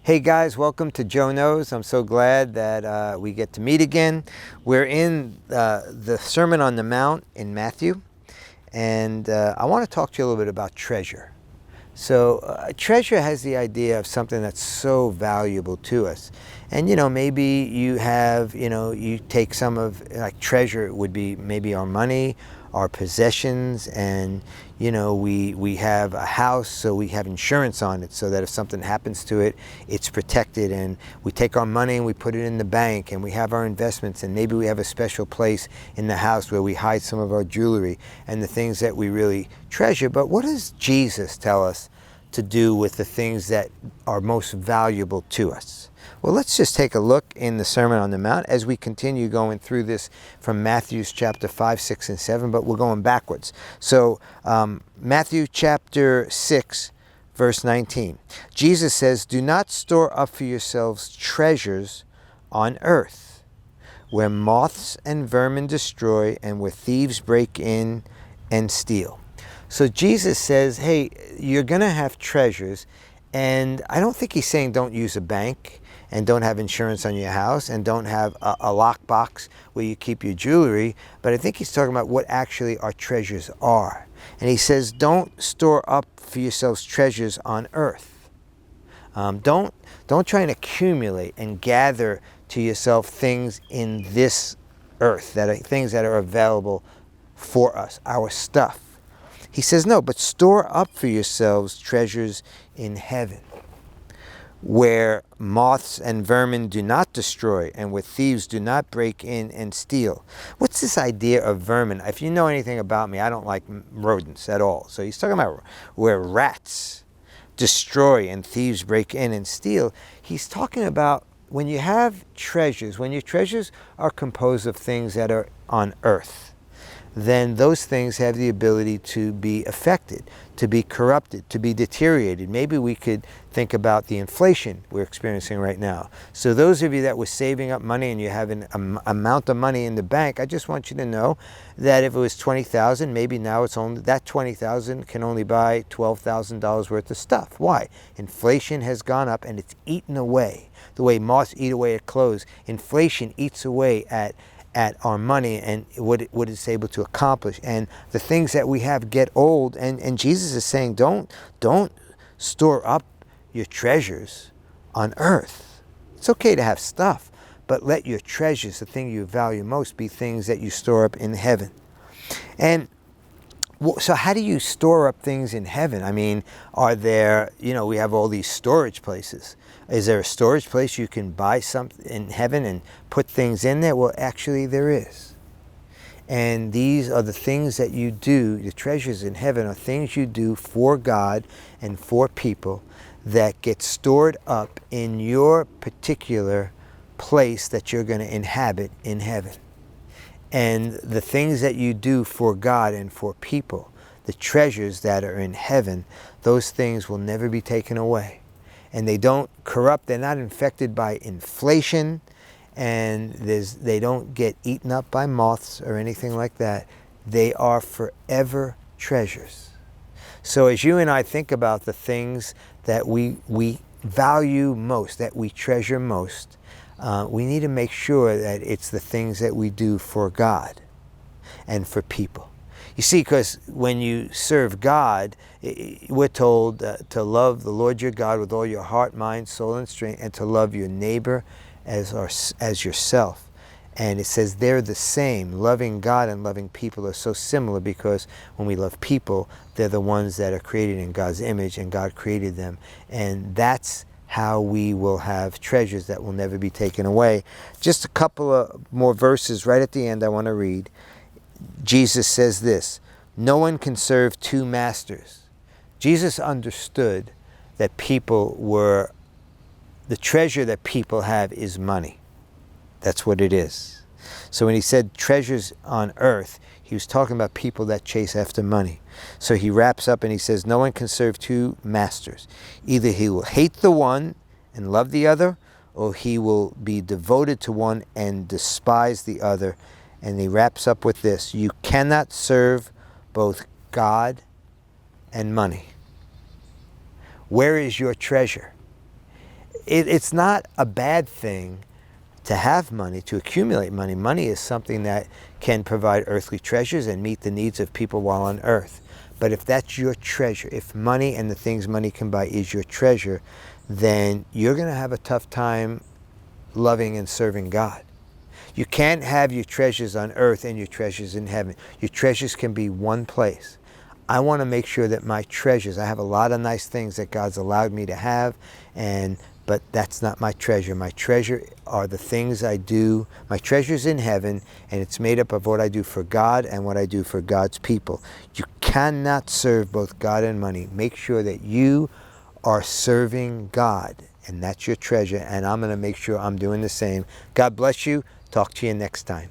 Hey guys, welcome to Joe Knows. I'm so glad that we get to meet again. We're in the Sermon on the Mount in Matthew, and I want to talk to you a little bit about treasure. So treasure has the idea of something that's so valuable to us. And maybe you have, you take some of, like, treasure would be maybe our money, our possessions, and we have a house, so we have insurance on it, so that if something happens to it, it's protected. And we take our money and we put it in the bank, and we have our investments, and maybe we have a special place in the house where we hide some of our jewelry and the things that we really treasure. But what does Jesus tell us to do with the things that are most valuable to us? Well, let's just take a look in the Sermon on the Mount as we continue going through this from Matthew's chapter 5, 6, and 7, but we're going backwards. So Matthew chapter 6, verse 19. Jesus says, "Do not store up for yourselves treasures on earth, where moths and vermin destroy and where thieves break in and steal." So Jesus says, hey, you're going to have treasures, and I don't think he's saying don't use a bank and don't have insurance on your house and don't have a lockbox where you keep your jewelry, but I think he's talking about what actually our treasures are. And he says, don't store up for yourselves treasures on earth. Don't try and accumulate and gather to yourself things in this earth, that are things that are available for us, our stuff. He says, no, but store up for yourselves treasures in heaven, where moths and vermin do not destroy and where thieves do not break in and steal. What's this idea of vermin? If you know anything about me, I don't like rodents at all. So he's talking about where rats destroy and thieves break in and steal. He's talking about when you have treasures, when your treasures are composed of things that are on earth, then those things have the ability to be affected, to be corrupted, to be deteriorated. Maybe we could think about the inflation we're experiencing right now. So those of you that were saving up money and you have an amount of money in the bank, I just want you to know that if it was $20,000, maybe now it's only, that $20,000 can only buy $12,000 worth of stuff. Why? Inflation has gone up and it's eaten away. The way moths eat away at clothes, inflation eats away at our money and what it's able to accomplish. And the things that we have get old, and Jesus is saying, don't store up your treasures on earth. It's okay to have stuff, but let your treasures, the thing you value most, be things that you store up in heaven. And so how do you store up things in heaven? I mean, are there, we have all these storage places. Is there a storage place you can buy something in heaven and put things in there? Well, actually there is. And these are the things that you do. The treasures in heaven are things you do for God and for people that get stored up in your particular place that you're going to inhabit in heaven. And the things that you do for God and for people, the treasures that are in heaven, those things will never be taken away. And they don't corrupt, they're not infected by inflation, and they don't get eaten up by moths or anything like that. They are forever treasures. So as you and I think about the things that we value most, that we treasure most, we need to make sure that it's the things that we do for God and for people. You see, because when you serve God, we're told to love the Lord your God with all your heart, mind, soul, and strength, and to love your neighbor as yourself. And it says they're the same. Loving God and loving people are so similar, because when we love people, they're the ones that are created in God's image, and God created them. And that's how we will have treasures that will never be taken away. Just a couple of more verses right at the end I want to read. Jesus says this, no one can serve two masters. Jesus understood that the treasure that people have is money. That's what it is. So when he said treasures on earth, he was talking about people that chase after money. So he wraps up and he says, no one can serve two masters. Either he will hate the one and love the other, or he will be devoted to one and despise the other. And he wraps up with this, you cannot serve both God and money. Where is your treasure? it's not a bad thing to have money, to accumulate money. Money is something that can provide earthly treasures and meet the needs of people while on earth. But if that's your treasure, if money and the things money can buy is your treasure, then you're going to have a tough time loving and serving God. You can't have your treasures on earth and your treasures in heaven. Your treasures can be one place. I want to make sure that my treasures, I have a lot of nice things that God's allowed me to have, but that's not my treasure. My treasure are the things I do. My treasure's in heaven, and it's made up of what I do for God and what I do for God's people. You cannot serve both God and money. Make sure that you are serving God, and that's your treasure, and I'm going to make sure I'm doing the same. God bless you. Talk to you next time.